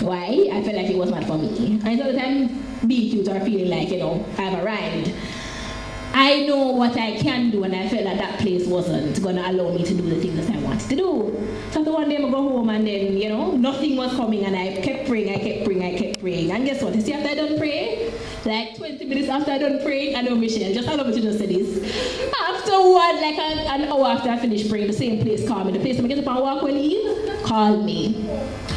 Why? I felt like it was not for me. And so the time being cute or feeling like, I've arrived. I know what I can do, and I felt that place wasn't going to allow me to do the things that I wanted to do. So after one day I go home, and then, nothing was coming, and I kept praying. And guess what? You see, after I done praying, like 20 minutes after I done praying, I know Michelle, just allow me to just say this. After an hour after I finished praying, the same place called me. The place I get up and walk when leave, called me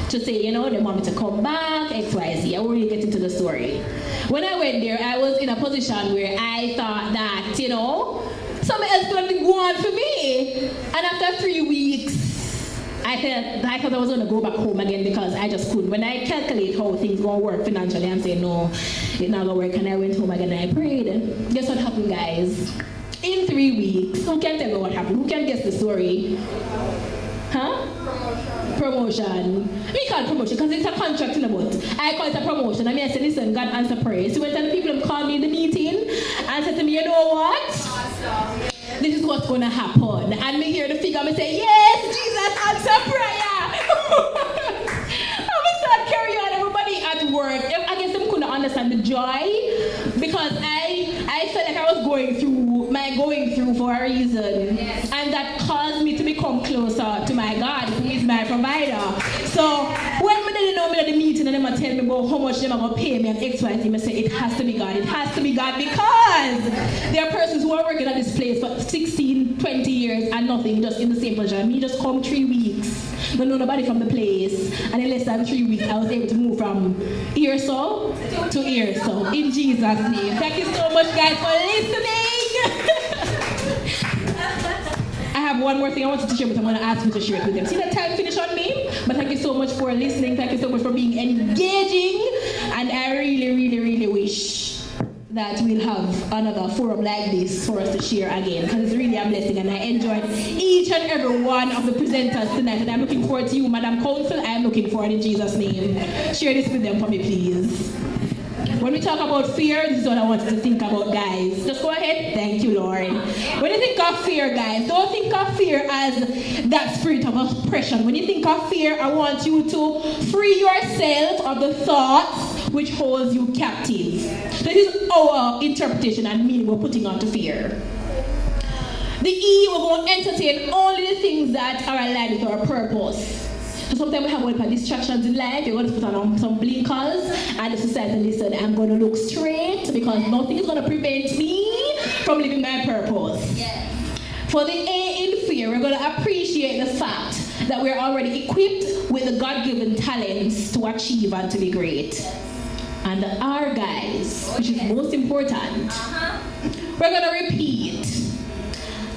to say, they want me to come back, XYZ. I won't really get into the story. When I went there, I was in a position where I thought that, something else going to go on for me. And after 3 weeks, I thought I was going to go back home again because I just couldn't. When I calculate how things going to work financially, I'm saying, no, it's not going to work. And I went home again and I prayed. Guess what happened, guys? In 3 weeks, who can tell me what happened? Who can guess the story? Huh? Promotion. We call it promotion because it's a contract in the boat. I call it a promotion. I said, listen, God answer prayer. So when the people called me in the meeting and said to me, you know what? Awesome. This is what's going to happen. And me hear the figure, I say, yes, Jesus answer prayer. I start carrying on everybody at work. I guess them couldn't understand the joy because I felt like I was going through for a reason. Yes. And that caused me to become closer to my God, who is my provider. So when they didn't know me at the meeting and they tell me about how much they're going to pay me and XYZ, I say it has to be God. It has to be God because there are persons who are working at this place for 16, 20 years and nothing, just in the same position. Me just come 3 weeks. Don't know nobody from the place. And in less than 3 weeks, I was able to move from here so to here so. In Jesus' name. Thank you so much, guys, for listening. I have one more thing I wanted to share, but I'm going to ask you to share it with them. See that time finish on me? But thank you so much for listening. Thank you so much for being engaging. And I really, really, really wish that we'll have another forum like this for us to share again, because it's really a blessing, and I enjoyed each and every one of the presenters tonight, and I'm looking forward to you, Madam Council. I am looking forward in Jesus' name. Share this with them for me, please. When we talk about fear, this is what I want you to think about, guys. Just go ahead. Thank you, Lord. When you think of fear, guys, don't think of fear as that spirit of oppression. When you think of fear, I want you to free yourself of the thoughts which holds you captive. This is our interpretation and meaning we're putting onto fear. The E, we're going to entertain only the things that are aligned with our purpose. So sometimes we have what distractions in life. You're going to put on some blinkers and just decide to listen. I'm going to look straight because nothing is going to prevent me from living my purpose. Yes. For the A in fear, we're going to appreciate the fact that we're already equipped with the God-given talents to achieve and to be great. And the R, guys, which is most important, we're going to repeat.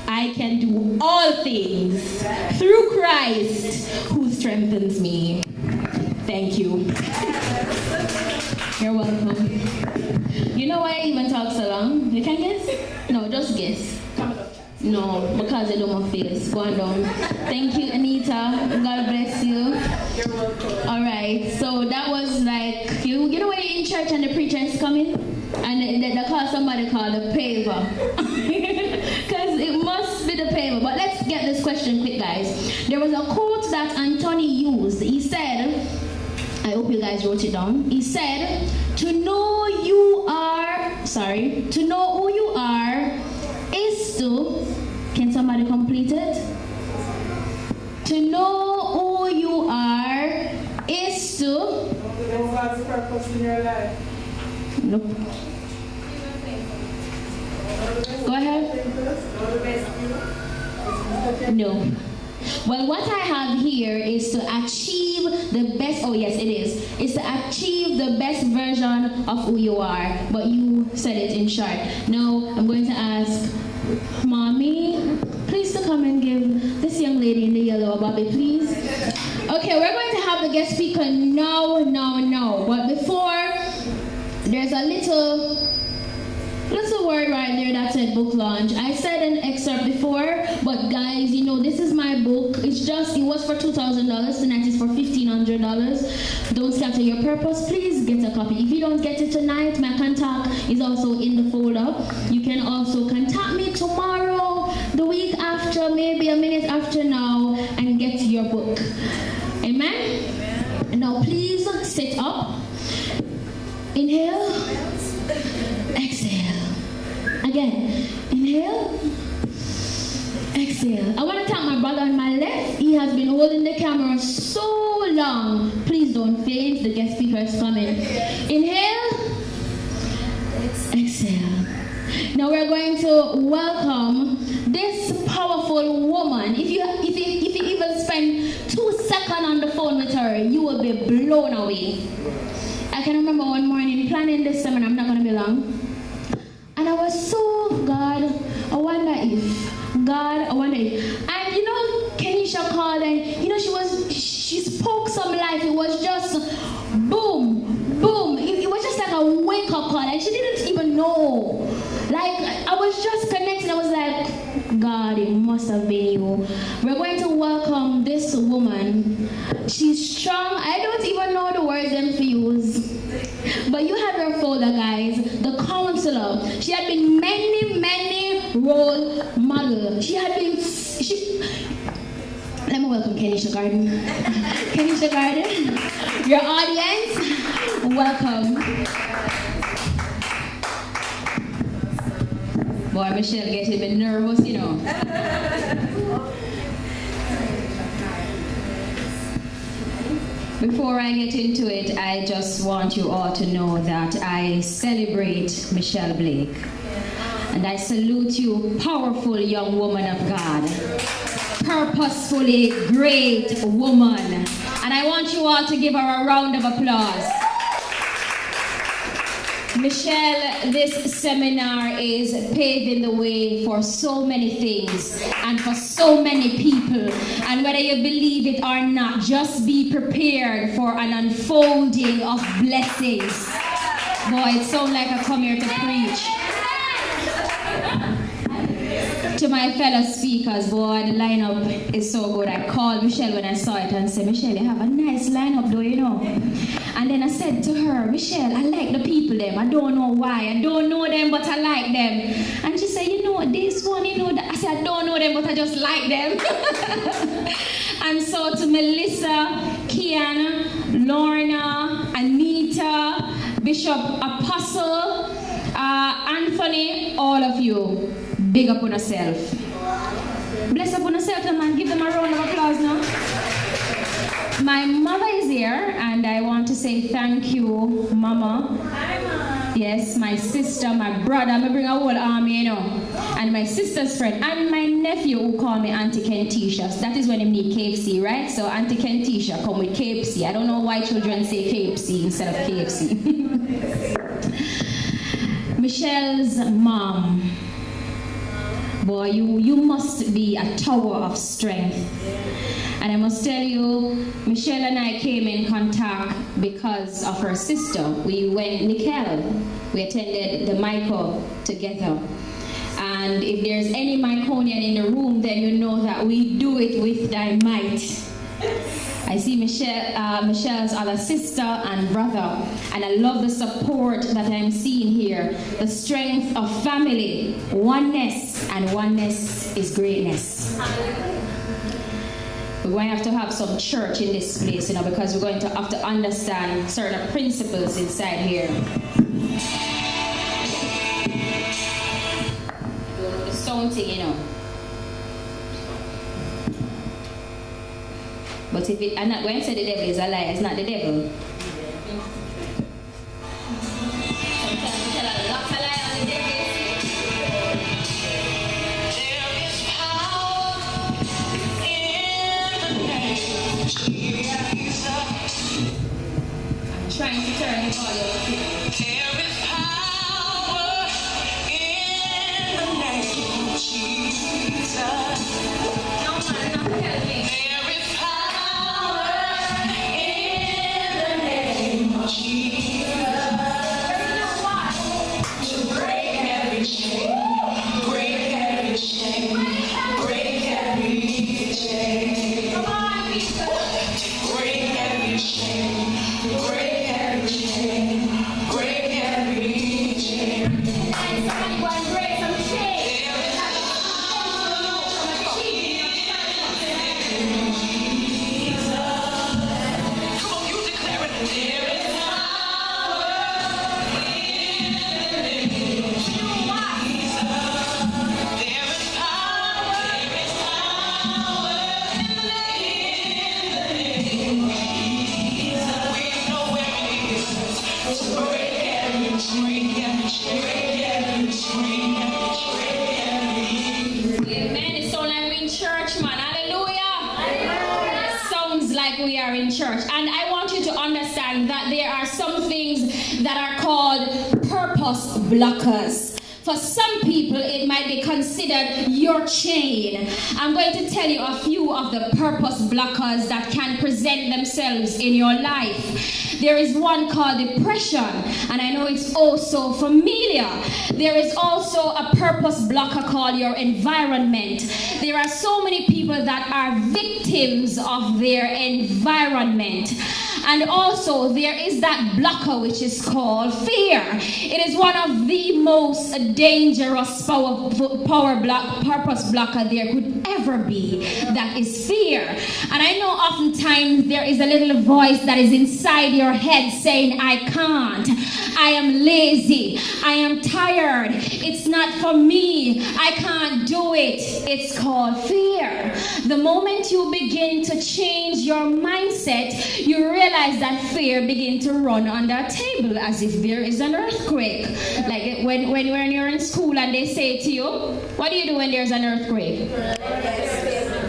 I can do all things through Christ who strengthens me. Thank you. You're welcome. You know why I even talk so long? You can guess? No, just guess. No, because I don't want face. Go on down. Thank you, Anita. God bless you. You're welcome. All right. So that was like, you know when you're in church and the preacher is coming? And they call somebody called the paver. Because it must be the paver. But let's get this question quick, guys. There was a quote that Anthony used. He said, I hope you guys wrote it down. He said, to know who you are is to, can somebody complete it? To know who you are is to know God's purpose in your life. Nope. Go ahead. No. Well, what I have here is to achieve the best, oh yes it is to achieve the best version of who you are. But you said it in short. Now, I'm going to ask Mommy, please to come and give this young lady in the yellow a bobby, please. Okay, we're going to have the guest speaker now. But before, there's a little word right there that said book launch. I said an excerpt before, but guys, this is my book. It was for $2,000. Tonight is for $1,500. Don't scatter your purpose. Please get a copy. If you don't get it tonight, my contact is also in the folder. You can also contact me tomorrow, the week after, maybe a minute after now, and get your book. Amen? And Now please sit up. Inhale. Exhale. Again. Inhale. Exhale. I want to thank my brother on my left. He has been holding the camera so long. Please don't faint. The guest speaker is coming. Inhale. Exhale. Now we're going to welcome this powerful woman. If you even spend 2 seconds on the phone with her, you will be blown away. I can remember one morning planning this seminar. I'm not going to be long. And I was so, God, I wonder if. And you know, Kenisha called and, you know, she spoke some life. It was just boom, boom. It was just like a wake-up call. And she didn't even know. Like, I was just connected. I was like, God, it must have been you. We're going to welcome this woman. She's strong. I don't even know the words them to use. But you have her folder, guys. The counselor. She had been many role model. Let me welcome Kenisha Garden. Kenisha Garden, your audience, welcome. Boy, Michelle getting a bit nervous, you know. Before I get into it, I just want you all to know that I celebrate Michelle Blake. And I salute you, powerful young woman of God. Purposefully great woman. And I want you all to give her a round of applause. Michelle, this seminar is paving the way for so many things and for so many people. And whether you believe it or not, just be prepared for an unfolding of blessings. Boy, it sounds like I come here to preach. To my fellow speakers, boy, the lineup is so good. I called Michelle when I saw it and said, Michelle, you have a nice lineup though, you know. And then I said to her, Michelle, I like the people them. I don't know why. I don't know them, but I like them. And she said, you know, this one, you know, that. I said, I don't know them, but I just like them. And so to Melissa, Kiana, Lorna, Anita, Bishop Apostle, Anthony, all of you, big up on yourself. Bless up on yourself, man. Give them a round of applause now. My mother is here, and I want to say thank you, Mama. Hi, Mom. Yes, my sister, my brother. I bring a whole army, you know. And my sister's friend, and my nephew who call me Auntie Kentisha. That is when they need KFC, right? So Auntie Kentisha come with KFC. I don't know why children say KFC instead of KFC. Michelle's mom. Boy, you must be a tower of strength. And I must tell you, Michelle and I came in contact because of her sister. We went, Nickel, we attended the Michael together. And if there's any Myconian in the room, then you know that we do it with thy might. I see Michelle's other sister and brother, and I love the support that I'm seeing here. The strength of family, oneness, and oneness is greatness. We're going to have some church in this place, you know, because we're going to have to understand certain principles inside here. The sound thing, you know. But if it, I'm not going to say the devil is a lie, it's not the devil. Sometimes we tell a lot of lie on the devil. There is power in the name of Jesus. I'm trying to turn the volume. There is power in the name of Jesus. No man, not tell me. we are in church. And I want you to understand that there are some things that are called purpose blockers. For some people, it might be considered your chain. I'm going to tell you a few of the purpose blockers that can present themselves in your life. There is one called depression, and I know it's also familiar. There is also a purpose blocker called your environment. There are so many people that are victims of their environment. And also there is that blocker which is called fear. It is one of the most dangerous purpose blocker there could ever be. That is fear. And I know oftentimes there is a little voice that is inside your head saying, I can't. I am lazy. I am tired. It's not for me. I can't do it. It's called fear. The moment you begin to change your mindset, you realize that fear begins to run under a table as if there is an earthquake. Like when you're in school and they say to you, what do you do when there's an earthquake?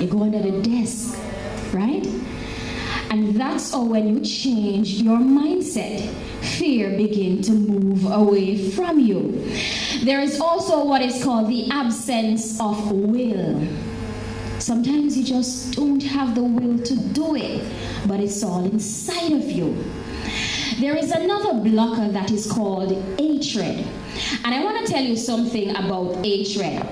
You go under the desk, right? And that's all. When you change your mindset, fear begins to move away from you. There is also what is called the absence of will. Sometimes you just don't have the will to do it, but it's all inside of you. There is another blocker that is called hatred. And I want to tell you something about hatred.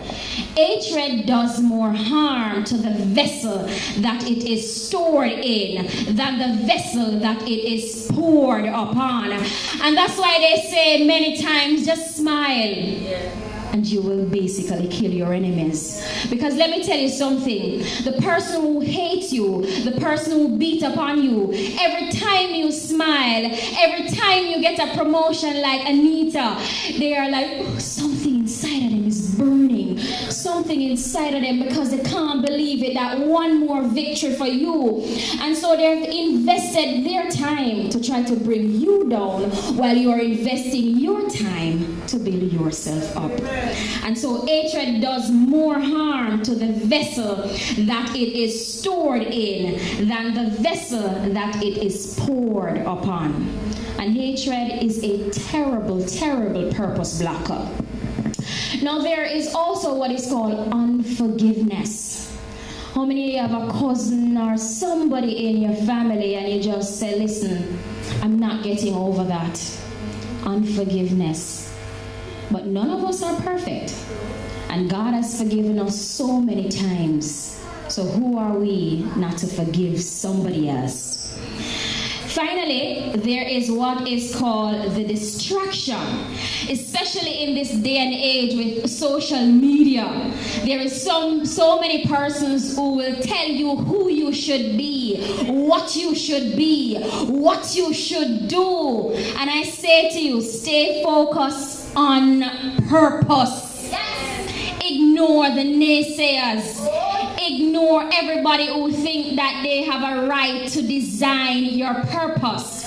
Hatred does more harm to the vessel that it is stored in than the vessel that it is poured upon. And that's why they say many times, just smile. And you will basically kill your enemies. Because let me tell you something. The person who hates you, the person who beat upon you, every time you smile, every time you get a promotion like Anita, they are like, oh, something inside of them is burning. Something inside of them, because they can't believe it, that one more victory for you. And so they've invested their time to try to bring you down while you are investing your time to build yourself up. And so hatred does more harm to the vessel that it is stored in than the vessel that it is poured upon. And hatred is a terrible, terrible purpose blocker. Now there is also what is called unforgiveness. How many of you have a cousin or somebody in your family and you just say, listen, I'm not getting over that? Unforgiveness. But none of us are perfect. And God has forgiven us so many times. So who are we not to forgive somebody else? Finally, there is what is called the distraction. Especially in this day and age with social media. There is so many persons who will tell you who you should be, what you should be, what you should do. And I say to you, stay focused on purpose. Ignore the naysayers. Ignore everybody who think that they have a right to design your purpose.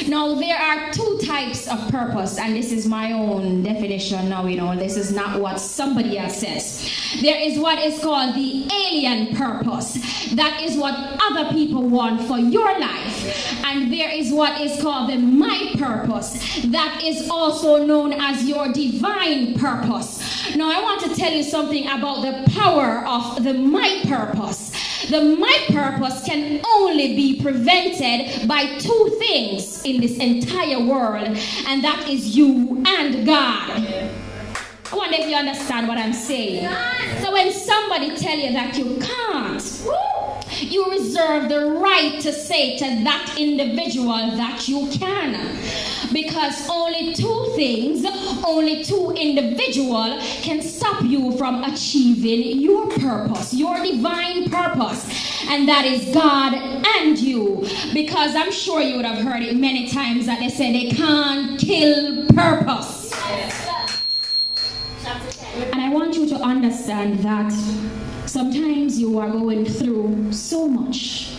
Now, there are two types of purpose, and this is my own definition now, this is not what somebody else says. There is what is called the alien purpose. That is what other people want for your life. And there is what is called the my purpose. That is also known as your divine purpose. Now, I want to tell you something about the power of the my purpose. The my purpose can only be prevented by two things in this entire world, and that is you and God. I wonder if you understand what I'm saying. So when somebody tell you that you can't, you reserve the right to say to that individual that you can. Because only two things, only two individuals can stop you from achieving your purpose, your divine purpose. And that is God and you. Because I'm sure you would have heard it many times that they say they can't kill purpose. And I want you to understand that sometimes you are going through so much.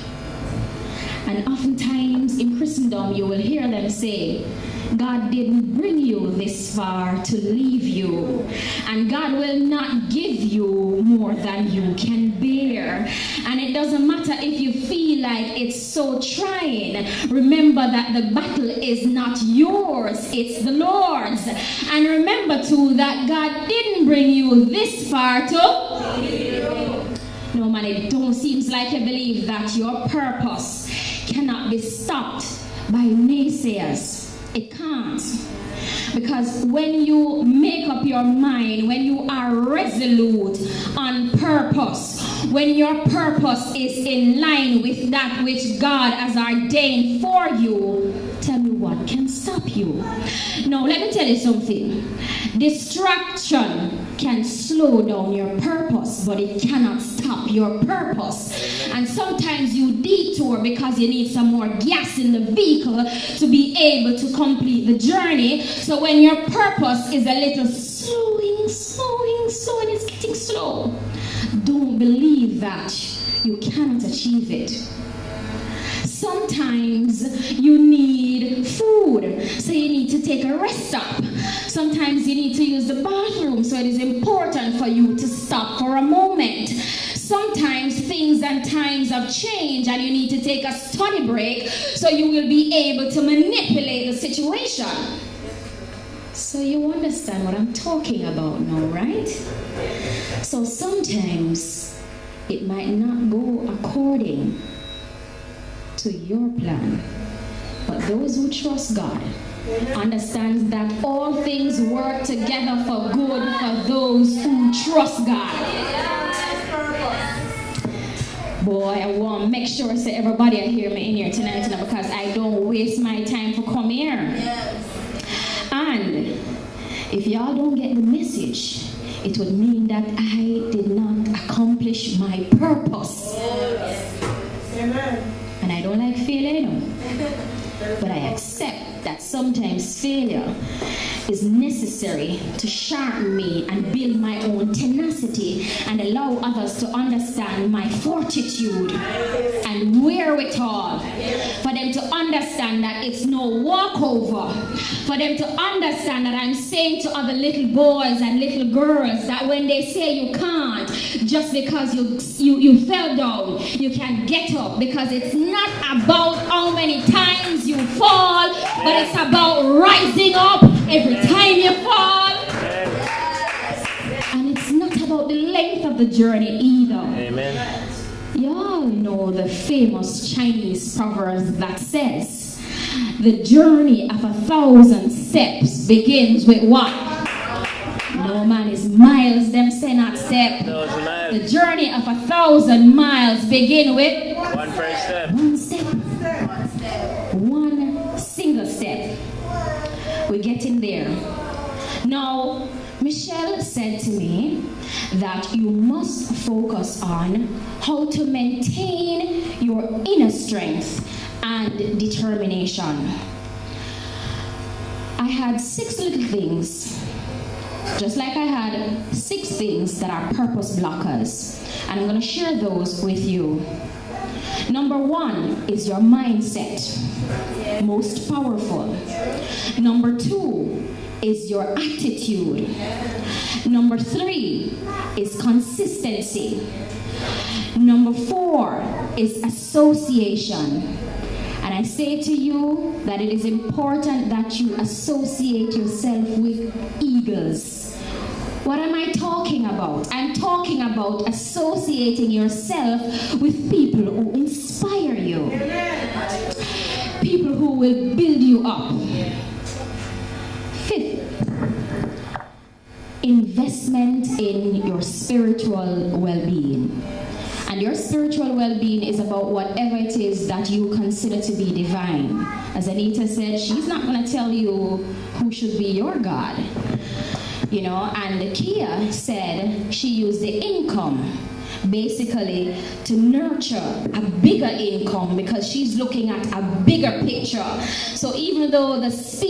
And oftentimes in Christendom you will hear them say, God didn't bring you this far to leave you. And God will not give you more than you can bear. And it doesn't matter if you feel like it's so trying. Remember that the battle is not yours, it's the Lord's. And remember too that God didn't bring you this far to... No man, it don't seems like you believe that your purpose cannot be stopped by naysayers. It can't. Because when you make up your mind, when you are resolute on purpose, when your purpose is in line with that which God has ordained for you, tell me what can stop you. Now, let me tell you something. Distraction can slow down your purpose, but it cannot stop your purpose. And sometimes you detour because you need some more gas in the vehicle to be able to complete the journey. So when your purpose is a little slowing, it's getting slow, don't believe that you cannot achieve it. Sometimes you need food, so you need to take a rest stop. Sometimes you need to use the bathroom, so it is important for you to stop for a moment. Sometimes things and times have changed and you need to take a study break so you will be able to manipulate the situation. So you understand what I'm talking about now, right? So sometimes it might not go according to your plan, but those who trust God understands that all things work together for good for those who trust God. Boy, I want to make sure so everybody hear me in here tonight because I don't waste my time for come here. And if y'all don't get the message, it would mean that I did not accomplish my purpose. And I don't like failure, but I accept that sometimes failure is necessary to sharpen me and build my own tenacity and allow others to understand my fortitude and wherewithal, for them to understand that it's no walkover, for them to understand that I'm saying to other little boys and little girls that when they say you can't, just because you fell down, you can get up, because it's not about how many times you fall, but it's about rising up every time you fall. And it's not about the length of the journey either. Amen. Y'all know the famous Chinese proverb that says, the journey of 1,000 steps begins with what? No man is miles, them say not step. The journey of 1,000 miles begin with one first step. One step. One single step. We're getting there. Now, Michelle said to me that you must focus on how to maintain your inner strength and determination. I had 6 little things, just like I had 6 things that are purpose blockers, and I'm going to share those with you. Number 1 is your mindset, most powerful. Number 2 is your attitude. Number 3 is consistency. Number 4 is association. And I say to you that it is important that you associate yourself with eagles. What am I talking about? I'm talking about associating yourself with people who inspire you. People who will build you up. 5th, investment in your spiritual well-being. And your spiritual well-being is about whatever it is that you consider to be divine. As Anita said, she's not going to tell you who should be your God. You know, and Kia said she used the income basically to nurture a bigger income because she's looking at a bigger picture. So even though the speed